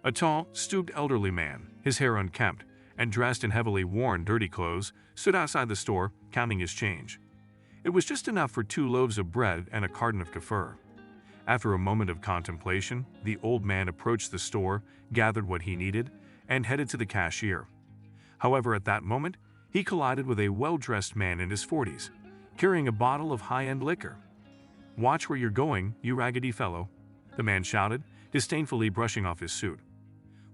A tall, stooped elderly man, his hair unkempt, and dressed in heavily worn, dirty clothes, stood outside the store, counting his change. It was just enough for 2 loaves of bread and a carton of kefir. After a moment of contemplation, the old man approached the store, gathered what he needed, and headed to the cashier. However, at that moment, he collided with a well-dressed man in his 40s, carrying a bottle of high-end liquor. "Watch where you're going, you raggedy fellow," the man shouted, disdainfully brushing off his suit.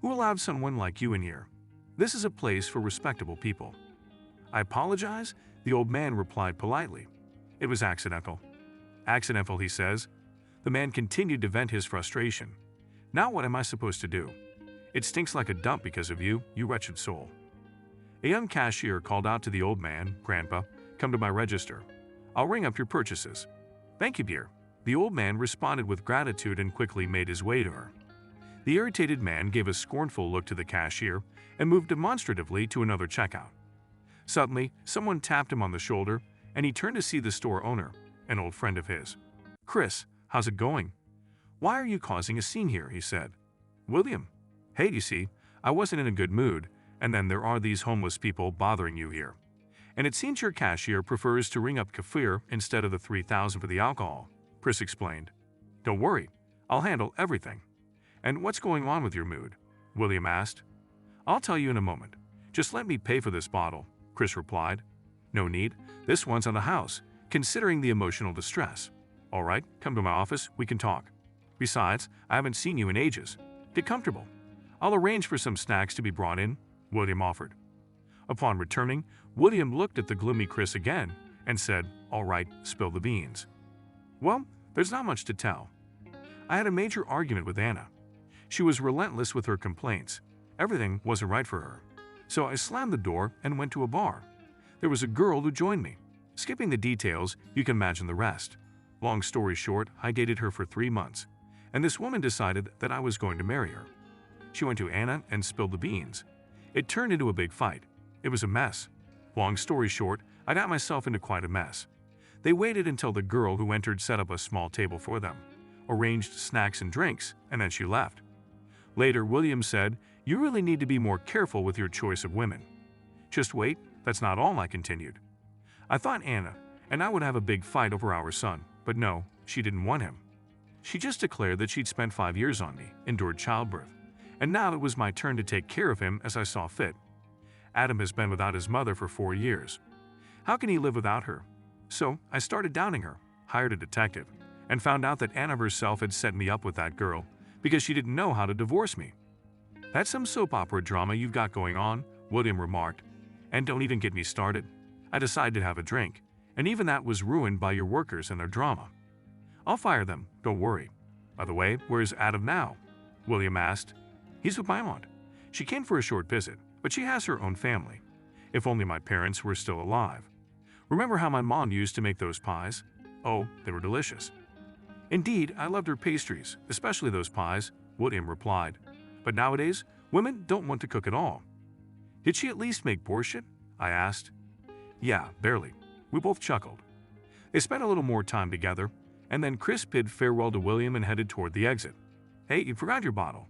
"Who allowed someone like you in here? This is a place for respectable people." "I apologize," the old man replied politely. "It was accidental." "Accidental," he says. The man continued to vent his frustration. "Now what am I supposed to do? It stinks like a dump because of you, you wretched soul." A young cashier called out to the old man, "Grandpa, come to my register. I'll ring up your purchases." "Thank you, dear." The old man responded with gratitude and quickly made his way to her. The irritated man gave a scornful look to the cashier and moved demonstratively to another checkout. Suddenly, someone tapped him on the shoulder, and he turned to see the store owner, an old friend of his. "Chris, how's it going?" "Why are you causing a scene here?" he said. "William. Hey, you see, I wasn't in a good mood, and then there are these homeless people bothering you here. And it seems your cashier prefers to ring up kefir instead of the $3,000 for the alcohol," Chris explained. "Don't worry, I'll handle everything." "And what's going on with your mood?" William asked. "I'll tell you in a moment. Just let me pay for this bottle," Chris replied. "No need, this one's on the house, considering the emotional distress. All right, come to my office, we can talk. Besides, I haven't seen you in ages. Get comfortable. I'll arrange for some snacks to be brought in," William offered. Upon returning, William looked at the gloomy Chris again and said, "All right, spill the beans." "Well, there's not much to tell. I had a major argument with Anna. She was relentless with her complaints. Everything wasn't right for her. So I slammed the door and went to a bar. There was a girl who joined me. Skipping the details, you can imagine the rest. Long story short, I dated her for 3 months, and this woman decided that I was going to marry her. She went to Anna and spilled the beans. It turned into a big fight. It was a mess. Long story short, I got myself into quite a mess. They waited until the girl who entered set up a small table for them, arranged snacks and drinks, and then she left. Later, William said, "You really need to be more careful with your choice of women." "Just wait, that's not all," I continued. "I thought Anna and I would have a big fight over our son, but no, she didn't want him. She just declared that she'd spent 5 years on me, endured childbirth, and now it was my turn to take care of him as I saw fit. Adam has been without his mother for 4 years. How can he live without her? So I started doubting her, hired a detective, and found out that Anna herself had set me up with that girl because she didn't know how to divorce me." "That's some soap opera drama you've got going on," William remarked. "And don't even get me started. I decided to have a drink, and even that was ruined by your workers and their drama. I'll fire them, don't worry. By the way, where's Adam now?" William asked. "He's with my aunt. She came for a short visit, but she has her own family. If only my parents were still alive. Remember how my mom used to make those pies? Oh, they were delicious." "Indeed, I loved her pastries, especially those pies," William replied. "But nowadays, women don't want to cook at all." "Did she at least make borscht?" I asked. "Yeah, barely." We both chuckled. They spent a little more time together, and then Chris bid farewell to William and headed toward the exit. "Hey, you forgot your bottle,"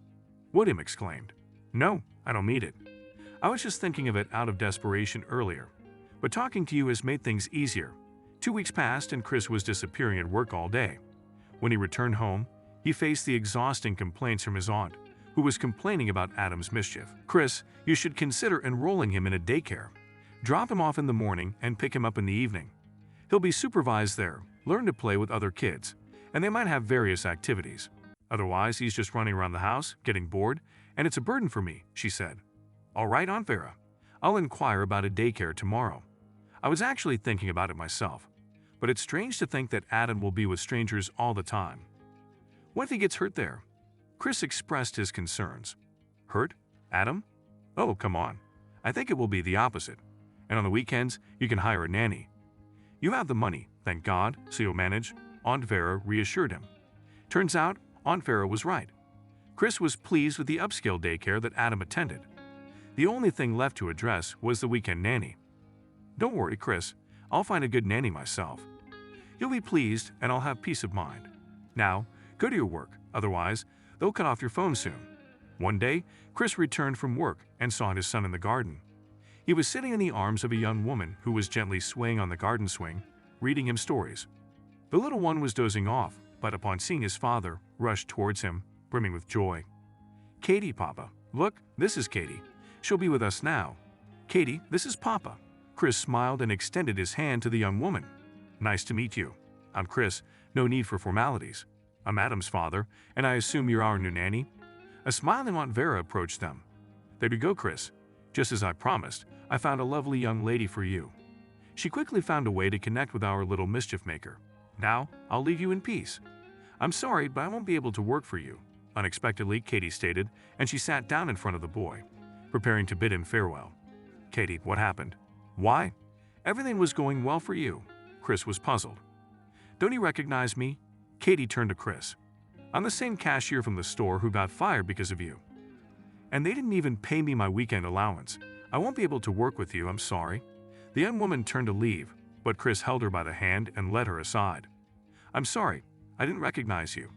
William exclaimed. "No, I don't need it. I was just thinking of it out of desperation earlier. But talking to you has made things easier." 2 weeks passed and Chris was disappearing at work all day. When he returned home, he faced the exhausting complaints from his aunt, who was complaining about Adam's mischief. "Chris, you should consider enrolling him in a daycare. Drop him off in the morning and pick him up in the evening. He'll be supervised there, learn to play with other kids, and they might have various activities. Otherwise, he's just running around the house, getting bored, and it's a burden for me," she said. "All right, Aunt Vera. I'll inquire about a daycare tomorrow. I was actually thinking about it myself, but it's strange to think that Adam will be with strangers all the time. What if he gets hurt there?" Chris expressed his concerns. "Hurt? Adam? Oh, come on. I think it will be the opposite. And on the weekends, you can hire a nanny. You have the money, thank God, so you'll manage," Aunt Vera reassured him. Turns out, Aunt Vera was right. Chris was pleased with the upscale daycare that Adam attended. The only thing left to address was the weekend nanny. "Don't worry, Chris. I'll find a good nanny myself. You'll be pleased, and I'll have peace of mind. Now, go to your work, otherwise, they'll cut off your phone soon." One day, Chris returned from work and saw his son in the garden. He was sitting in the arms of a young woman who was gently swaying on the garden swing, reading him stories. The little one was dozing off, but upon seeing his father, rushed towards him, brimming with joy. "Katie, Papa. Look, this is Katie. She'll be with us now. Katie, this is Papa." Chris smiled and extended his hand to the young woman. "Nice to meet you. I'm Chris. No need for formalities. I'm Adam's father, and I assume you're our new nanny?" A smiling Aunt Vera approached them. "There you go, Chris. Just as I promised, I found a lovely young lady for you." She quickly found a way to connect with our little mischief maker. "Now, I'll leave you in peace. I'm sorry, but I won't be able to work for you," unexpectedly Katie stated, and she sat down in front of the boy, preparing to bid him farewell. "Katie, what happened? Why? Everything was going well for you." Chris was puzzled. "Don't you recognize me?" Katie turned to Chris. "I'm the same cashier from the store who got fired because of you. And they didn't even pay me my weekend allowance. I won't be able to work with you, I'm sorry." The young woman turned to leave, but Chris held her by the hand and led her aside. "I'm sorry, I didn't recognize you.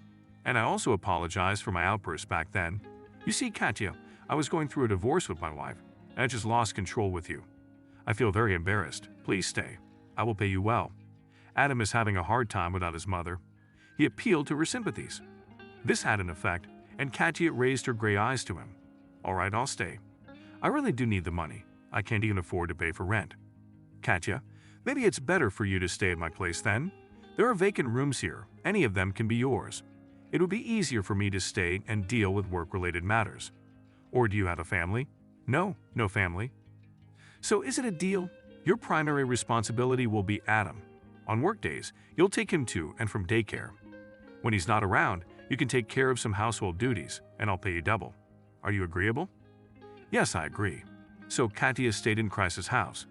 And I also apologize for my outburst back then. You see, Katya, I was going through a divorce with my wife, and I just lost control with you. I feel very embarrassed. Please stay. I will pay you well. Adam is having a hard time without his mother." He appealed to her sympathies. This had an effect, and Katya raised her gray eyes to him. "All right, I'll stay. I really do need the money. I can't even afford to pay for rent." "Katya, maybe it's better for you to stay at my place then. There are vacant rooms here. Any of them can be yours. It would be easier for me to stay and deal with work-related matters." "Or do you have a family?" "No, no family." "So is it a deal? Your primary responsibility will be Adam. On workdays, you'll take him to and from daycare. When he's not around, you can take care of some household duties, and I'll pay you double. Are you agreeable?" "Yes, I agree." So Katya stayed in Chris's house.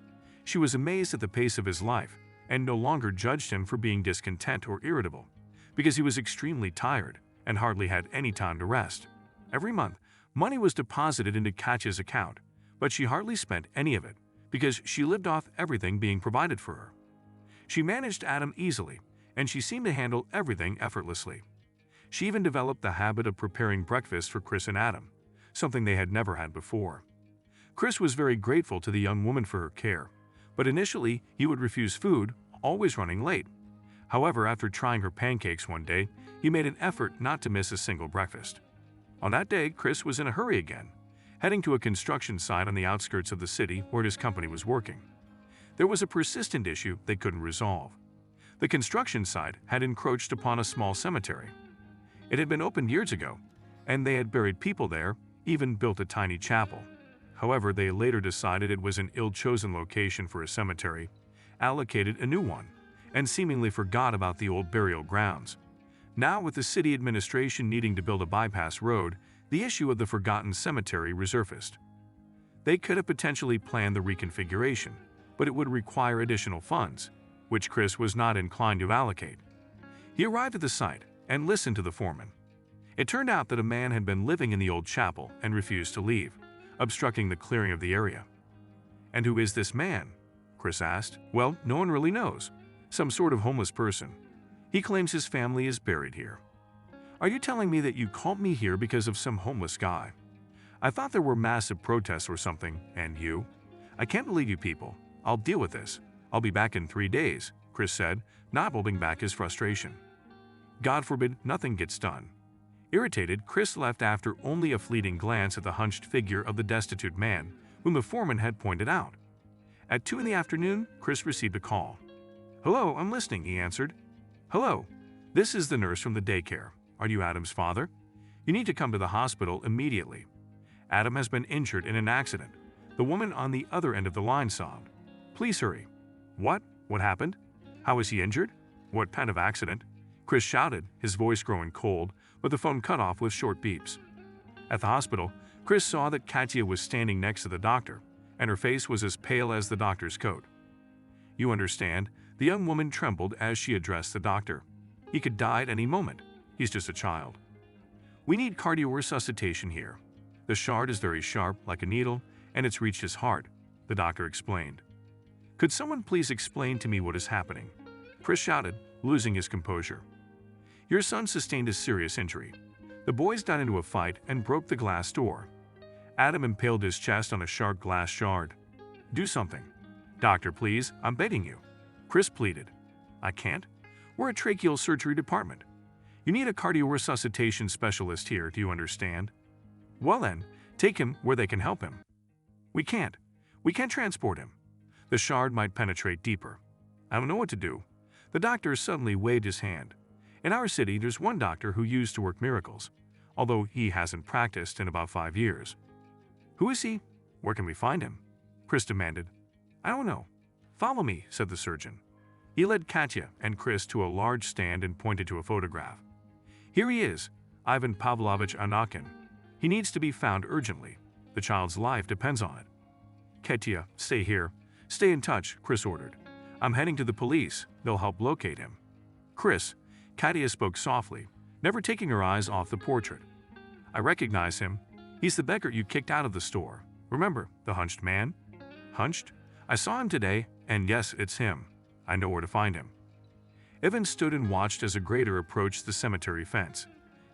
She was amazed at the pace of his life and no longer judged him for being discontent or irritable, because he was extremely tired and hardly had any time to rest. Every month, money was deposited into Katya's account, but she hardly spent any of it because she lived off everything being provided for her. She managed Adam easily, and she seemed to handle everything effortlessly. She even developed the habit of preparing breakfast for Chris and Adam, something they had never had before. Chris was very grateful to the young woman for her care, but initially he would refuse food, always running late. However, after trying her pancakes one day, he made an effort not to miss a single breakfast. On that day, Chris was in a hurry again, heading to a construction site on the outskirts of the city where his company was working. There was a persistent issue they couldn't resolve. The construction site had encroached upon a small cemetery. It had been opened years ago, and they had buried people there, even built a tiny chapel. However, they later decided it was an ill-chosen location for a cemetery, allocated a new one, and seemingly forgot about the old burial grounds. Now, with the city administration needing to build a bypass road, the issue of the forgotten cemetery resurfaced. They could have potentially planned the reconfiguration, but it would require additional funds, which Chris was not inclined to allocate. He arrived at the site and listened to the foreman. It turned out that a man had been living in the old chapel and refused to leave, obstructing the clearing of the area. "And who is this man?" Chris asked. "Well, no one really knows. Some sort of homeless person. He claims his family is buried here." "Are you telling me that you called me here because of some homeless guy? I thought there were massive protests or something, and you? I can't believe you people. I'll deal with this. I'll be back in 3 days," Chris said, not holding back his frustration. God forbid nothing gets done. Irritated, Chris left after only a fleeting glance at the hunched figure of the destitute man, whom the foreman had pointed out. At 2 in the afternoon, Chris received a call. "Hello, I'm listening," he answered. "Hello, this is the nurse from the daycare. Are you Adam's father? You need to come to the hospital immediately. Adam has been injured in an accident," the woman on the other end of the line sobbed. "Please hurry." "What? What happened? How is he injured? What kind of accident?" Chris shouted, his voice growing cold, but the phone cut off with short beeps. At the hospital, Chris saw that Katya was standing next to the doctor, and her face was as pale as the doctor's coat. "You understand," the young woman trembled as she addressed the doctor. "He could die at any moment. He's just a child. We need cardio-resuscitation here. The shard is very sharp, like a needle, and it's reached his heart," the doctor explained. "Could someone please explain to me what is happening?" Chris shouted, losing his composure. "Your son sustained a serious injury. The boys got into a fight and broke the glass door. Adam impaled his chest on a sharp glass shard. "Do something. Doctor, please, I'm begging you," Chris pleaded. "I can't. We're a tracheal surgery department. You need a cardio-resuscitation specialist here, do you understand? Well then, take him where they can help him." We can't. We can't transport him. The shard might penetrate deeper. I don't know what to do." The doctor suddenly waved his hand. "In our city, there's one doctor who used to work miracles, although he hasn't practiced in about 5 years." "Who is he? Where can we find him?" Chris demanded. "I don't know. Follow me," said the surgeon. He led Katya and Chris to a large stand and pointed to a photograph. "Here he is, Ivan Pavlovich Anakin. He needs to be found urgently. The child's life depends on it." "Katya, stay here. Stay in touch," Chris ordered. "I'm heading to the police. They'll help locate him." "Chris," Katya spoke softly, never taking her eyes off the portrait. "I recognize him. He's the beggar you kicked out of the store. Remember, the hunched man?" "Hunched? I saw him today, and yes, it's him. I know where to find him." Ivan stood and watched as a grader approached the cemetery fence.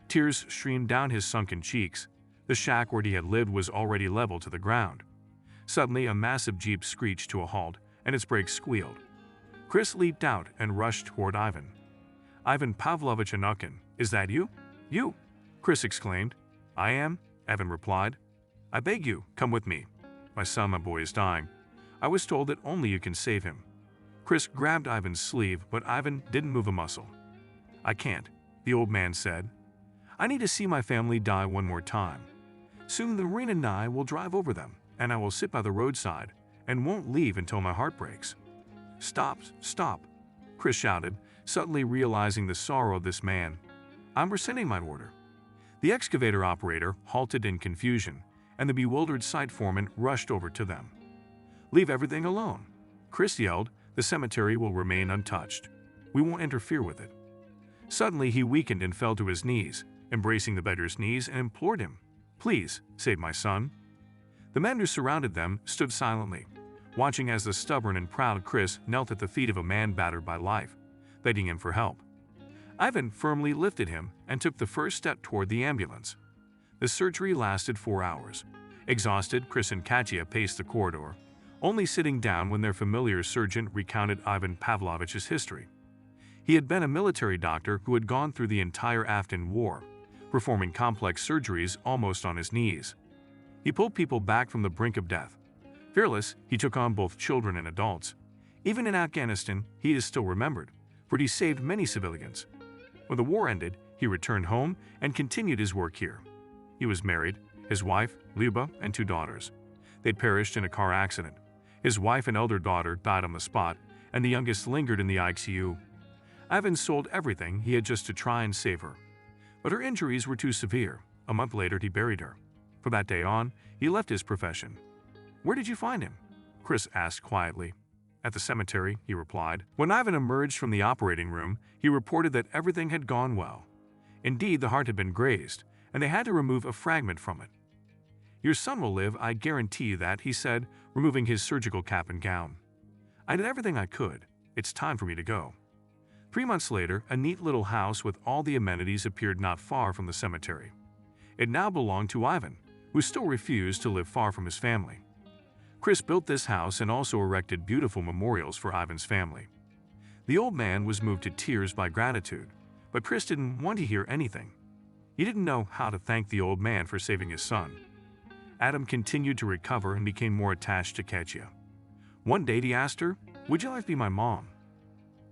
Tears streamed down his sunken cheeks. The shack where he had lived was already level to the ground. Suddenly, a massive jeep screeched to a halt, and its brakes squealed. Chris leaped out and rushed toward Ivan. "Ivan Pavlovich Anakin, is that you?" "You?" Chris exclaimed. "I am," Ivan replied. "I beg you, come with me. My son, my boy, is dying. I was told that only you can save him." Chris grabbed Ivan's sleeve, but Ivan didn't move a muscle. "I can't," the old man said. "I need to see my family die one more time. Soon the Marine and I will drive over them, and I will sit by the roadside and won't leave until my heart breaks." "Stop, stop," Chris shouted, suddenly realizing the sorrow of this man. "I'm rescinding my order." The excavator operator halted in confusion, and the bewildered site foreman rushed over to them. "Leave everything alone," Chris yelled. "The cemetery will remain untouched. We won't interfere with it." Suddenly he weakened and fell to his knees, embracing the beggar's knees, and implored him, "Please, save my son." The men who surrounded them stood silently, watching as the stubborn and proud Chris knelt at the feet of a man battered by life, begging him for help. Ivan firmly lifted him and took the first step toward the ambulance. The surgery lasted 4 hours. Exhausted, Chris and Katya paced the corridor, only sitting down when their familiar surgeon recounted Ivan Pavlovich's history. He had been a military doctor who had gone through the entire Afghan war, performing complex surgeries almost on his knees. He pulled people back from the brink of death. Fearless, he took on both children and adults. Even in Afghanistan, he is still remembered, for he saved many civilians. When the war ended, he returned home and continued his work here. He was married, his wife, Lyuba, and 2 daughters. They'd perished in a car accident. His wife and elder daughter died on the spot, and the youngest lingered in the ICU. Ivan sold everything he had just to try and save her. But her injuries were too severe. A month later, he buried her. From that day on, he left his profession. "Where did you find him?" Chris asked quietly. "At the cemetery," he replied. When Ivan emerged from the operating room, he reported that everything had gone well. Indeed, the heart had been grazed, and they had to remove a fragment from it. "Your son will live, I guarantee you that," he said, removing his surgical cap and gown. "I did everything I could. It's time for me to go." 3 months later, a neat little house with all the amenities appeared not far from the cemetery. It now belonged to Ivan, who still refused to live far from his family. Chris built this house and also erected beautiful memorials for Ivan's family. The old man was moved to tears by gratitude, but Chris didn't want to hear anything. He didn't know how to thank the old man for saving his son. Adam continued to recover and became more attached to Katya. One day he asked her, "Would you like to be my mom?"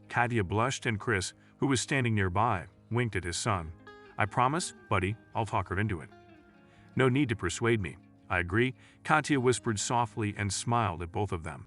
Katya blushed, and Chris, who was standing nearby, winked at his son. "I promise, buddy, I'll talk her into it." "No need to persuade me. I agree," Katya whispered softly and smiled at both of them.